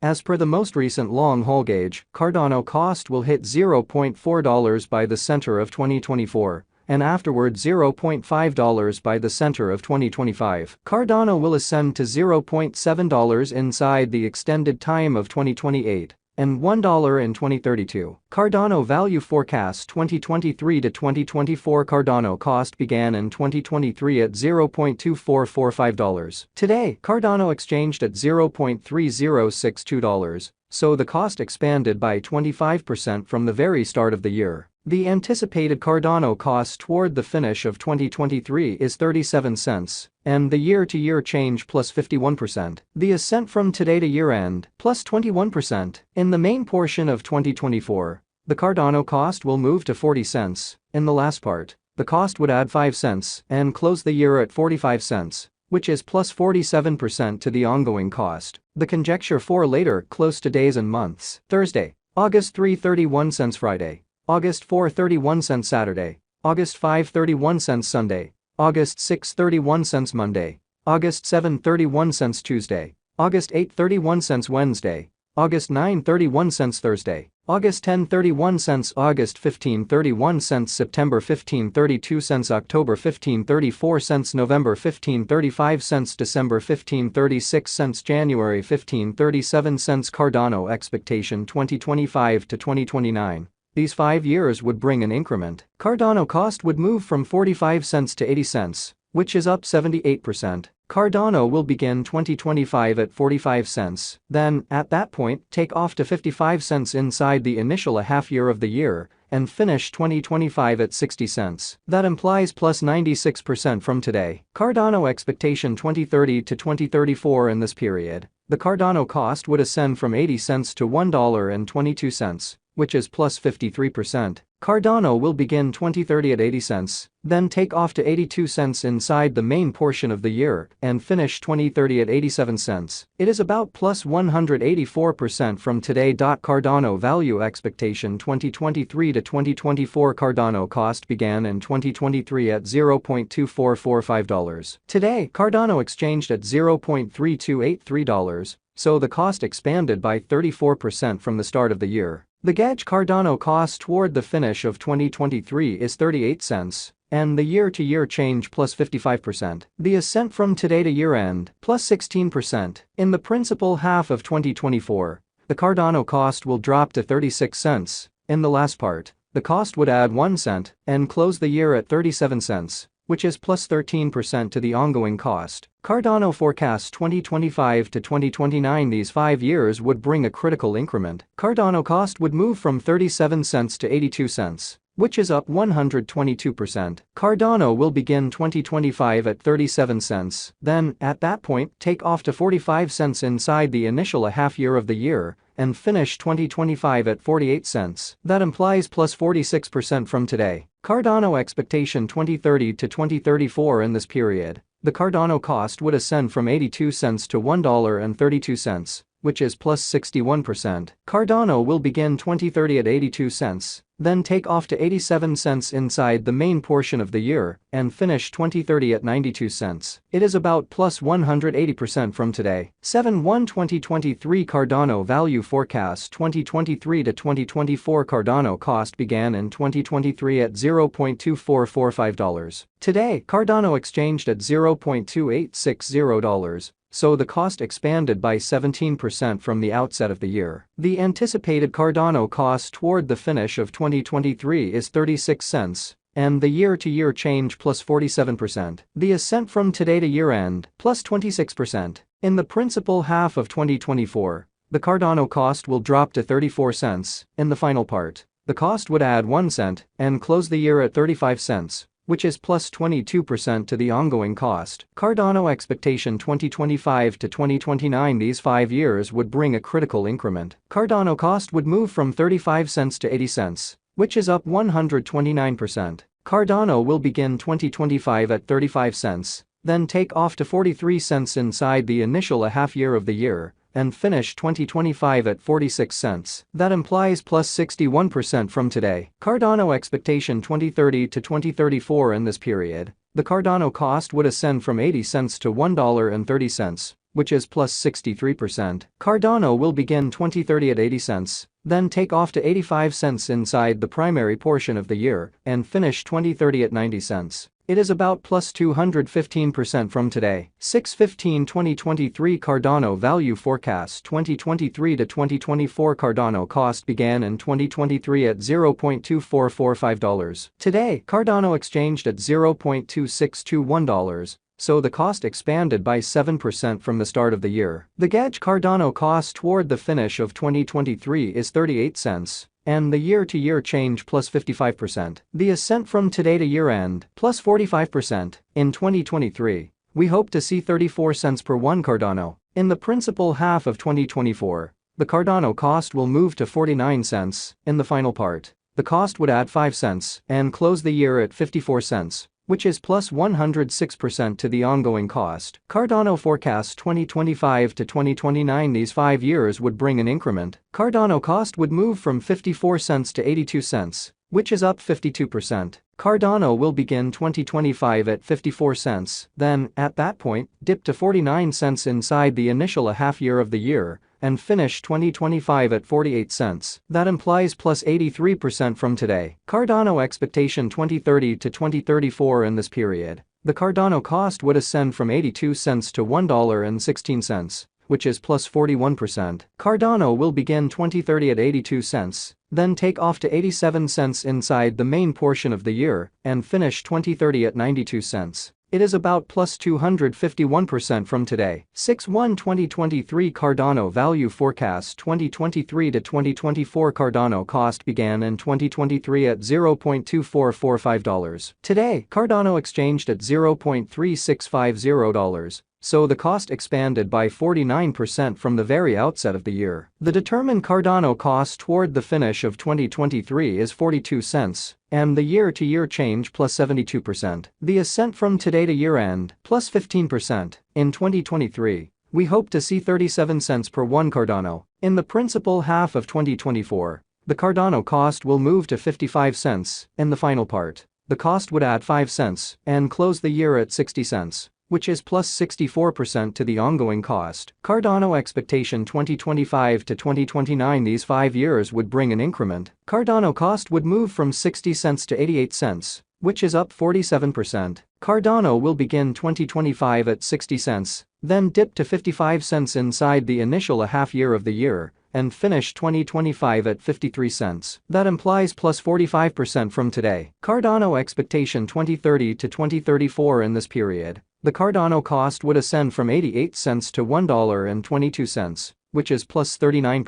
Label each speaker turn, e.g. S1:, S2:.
S1: As per the most recent long-haul gauge, Cardano cost will hit $0.4 by the center of 2024, and afterward $0.5 by the center of 2025. Cardano will ascend to $0.7 inside the extended time of 2028 and $1 in 2032. Cardano Value Forecast 2023 to 2024. Cardano cost began in 2023 at $0.2445. Today, Cardano exchanged at $0.3062, so the cost expanded by 25% from the very start of the year. The anticipated Cardano cost toward the finish of 2023 is 37 cents, and the year-to-year change plus 51%. The ascent from today to year-end plus 21%. In the main portion of 2024, the Cardano cost will move to 40 cents. In the last part, the cost would add 5 cents and close the year at 45 cents, which is plus 47% to the ongoing cost. The conjecture for later close to days and months. Thursday, August 3, 31 cents. Friday, August 4, 31 cents. Saturday, August 5, 31 cents. Sunday, August 6, 31 cents. Monday, August 7, 31 cents. Tuesday, August 8, 31 cents. Wednesday, August 9, 31 cents. Thursday, August 10, 31 cents. August 15, 31 cents. September 15, 32 cents. October 15, 34 cents. November 15, 35 cents. December 15, 36 cents. January 15, 37 cents. Cardano expectation 2025 to 2029. These 5 years would bring an increment. Cardano cost would move from 45 cents to 80 cents, which is up 78%. Cardano will begin 2025 at 45 cents, then, at that point, take off to 55 cents inside the initial half year of the year, and finish 2025 at 60 cents. That implies plus 96% from today. Cardano expectation 2030 to 2034. In this period, the Cardano cost would ascend from 80 cents to $1.22, which is plus 53%. Cardano will begin 2030 at 80 cents, then take off to 82 cents inside the main portion of the year, and finish 2030 at 87 cents. It is about plus 184% from today. Cardano value expectation 2023 to 2024. Cardano cost began in 2023 at $0.2445. Today, Cardano exchanged at $0.3283, so the cost expanded by 34% from the start of the year. The gauge Cardano cost toward the finish of 2023 is 38 cents, and the year-to-year change plus 55%. The ascent from today to year-end plus 16%. In the principal half of 2024, the Cardano cost will drop to 36 cents. In the last part, the cost would add 1 cent and close the year at 37 cents, which is plus 13% to the ongoing cost. Cardano forecasts 2025 to 2029. These 5 years would bring a critical increment. Cardano cost would move from 37 cents to 82 cents, which is up 122%. Cardano will begin 2025 at 37 cents, then, at that point, take off to 45 cents inside the initial half year of the year, and finish 2025 at 48 cents. That implies plus 46% from today. Cardano expectation 2030 to 2034. In this period, the Cardano cost would ascend from 82 cents to $1.32, which is plus 61%. Cardano will begin 2030 at 82 cents, then take off to 87 cents inside the main portion of the year, and finish 2030 at 92 cents. It is about plus 180% from today. 7/1/2023 Cardano Value Forecast 2023 to 2024. Cardano cost began in 2023 at $0.2445. Today, Cardano exchanged at $0.2860. So the cost expanded by 17% from the outset of the year. The anticipated Cardano cost toward the finish of 2023 is 36 cents, and the year-to-year change plus 47%. The ascent from today to year-end plus 26%. In the principal half of 2024, the Cardano cost will drop to 34 cents. In the final part, the cost would add 1 cent and close the year at 35 cents. Which is plus 22% to the ongoing cost. Cardano expectation 2025 to 2029. These 5 years would bring a critical increment. Cardano cost would move from 35 cents to 80 cents, which is up 129%. Cardano will begin 2025 at 35 cents, then take off to 43 cents inside the initial half year of the year, and finish 2025 at 46 cents. That implies plus 61% from today. Cardano expectation 2030 to 2034. In this period, the Cardano cost would ascend from 80 cents to $1.30, which is plus 63%. Cardano will begin 2030 at 80 cents, then take off to 85 cents inside the primary portion of the year and finish 2030 at 90 cents. It is about plus 215% from today. 6/15/2023 Cardano Value Forecast 2023 to 2024 Cardano cost began in 2023 at $0.2445. Today, Cardano exchanged at $0.2621. So the cost expanded by 7% from the start of the year. The gauge Cardano cost toward the finish of 2023 is 38 cents. And the year-to-year change plus 55%. The ascent from today to year-end plus 45%. In 2023, we hope to see 34 cents per one Cardano. In the principal half of 2024, the Cardano cost will move to 49 cents. In the final part, the cost would add 5 cents and close the year at 54 cents. Which is plus 106% to the ongoing cost. Cardano forecasts 2025 to 2029. These 5 years would bring an increment. Cardano cost would move from 54 cents to 82 cents, which is up 52%. Cardano will begin 2025 at 54 cents, then, at that point, dip to 49 cents inside the initial half year of the year, and finish 2025 at 48 cents. That implies plus 83% from today. Cardano expectation 2030 to 2034 in this period. The Cardano cost would ascend from 82 cents to $1.16, which is plus 41%. Cardano will begin 2030 at 82 cents, then take off to 87 cents inside the main portion of the year, and finish 2030 at 92 cents. It is about plus 251% from today. 6/1/2023 Cardano Value Forecast 2023 to 2024 Cardano cost began in 2023 at $0.2445. Today, Cardano exchanged at $0.3650. So the cost expanded by 49% from the very outset of the year. The determined Cardano cost toward the finish of 2023 is 42 cents, and the year-to-year change plus 72%. The ascent from today to year-end plus 15%. In 2023, we hope to see 37 cents per one Cardano. In the principal half of 2024, the Cardano cost will move to 55 cents. In the final part, the cost would add 5 cents and close the year at 60 cents. Which is plus 64% to the ongoing cost. Cardano expectation 2025 to 2029. These 5 years would bring an increment. Cardano cost would move from 60 cents to 88 cents, which is up 47%. Cardano will begin 2025 at 60 cents, then dip to 55 cents inside the initial half year of the year, and finish 2025 at 53 cents. That implies plus 45% from today. Cardano expectation 2030 to 2034 in this period. The Cardano cost would ascend from 88 cents to $1.22, which is plus 39%.